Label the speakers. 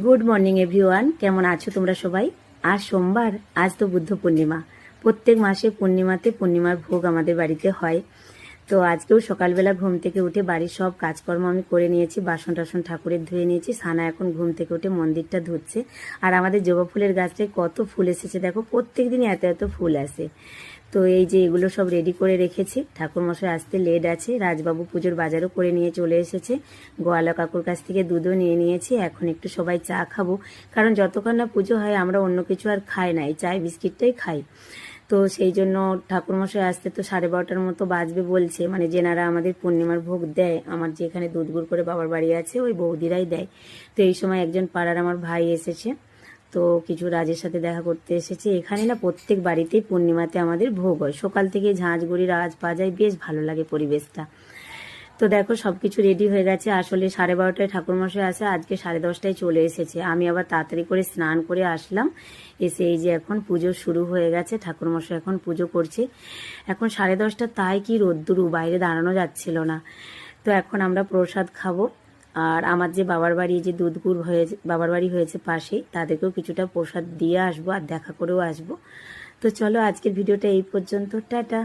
Speaker 1: Good morning everyone, কেমন আছো তোমরা সবাই? আজ সোমবার, আজ তো বুদ্ধ পূর্ণিমা। প্রত্যেক মাসে পূর্ণিমার ভোগ আমাদের বাড়িতে হয়। তো আজকেও সকালবেলা ঘুম থেকে উঠে বাড়ির সব কাজকর্ম আমি করে নিয়েছি, বাসন টাসন ঠাকুরের ধুয়ে নিয়েছি। সানা এখন ঘুম থেকে উঠে মন্দিরটা ধুচ্ছে। আর আমাদের জবা ফুলের গাছটায় কত ফুল এসেছে দেখো, প্রত্যেক দিনই এত এত ফুল আসে। তো এই যে এগুলো সব রেডি করে রেখেছি, ঠাকুরমশাই আসতে লেট আছে। রাজবাবু পুজোর বাজারও করে নিয়ে চলে এসেছে, গোয়ালা কাকুর কাছ থেকে দুধও নিয়ে নিয়েছি। এখন একটু সবাই চা খাবো, কারণ যতক্ষণ না পুজো হয় আমরা অন্য কিছু আর খাই না, এই চায় বিস্কিটটাই খাই। তো সেই জন্য ঠাকুরমশাই আসতে তো 12:30টার মতো বাজবে বলছে, মানে যেনারা আমাদের পূর্ণিমার ভোগ দেয়, আমার যে এখানে দুধ গুড় করে বাবার বাড়ি আছে ওই বৌদিরাই দেয়। তো এই সময় একজন পাড়ার আমার ভাই এসেছে, তো কিছু রাজের সাথে দেখা করতে এসেছে। এখানে না প্রত্যেক বাড়িতেই পূর্ণিমাতে আমাদের ভোগ হয়, সকাল থেকে ঝাঁঝগুড়ির আওয়াজ পাওয়া যায়, বেশ ভালো লাগে পরিবেশটা। তো দেখো সবকিছু রেডি হয়ে গেছে। আসলে 12:30টায় ঠাকুরমশাই আসে, আজকে 10:30টায় চলে এসেছে। আমি আবার তাড়াতাড়ি করে স্নান করে আসলাম, এসে এই যে এখন পুজো শুরু হয়ে গেছে। ঠাকুরমশাই এখন পুজো করছে। এখন 10:30টা, তাই কি রোদ্দুরু, বাইরে দাঁড়ানো যাচ্ছিল না। তো এখন আমরা প্রসাদ খাবো। আর আমার যে বাবার বাড়ি, যে দুধ গুড় হয়েছে, বাবার বাড়ি হয়েছে পাশেই, তাদেরকেও কিছুটা প্রসাদ দিয়ে আসবো আর দেখা করেও আসবো। তো চলো আজকের ভিডিওটা এই পর্যন্ত, টাটা।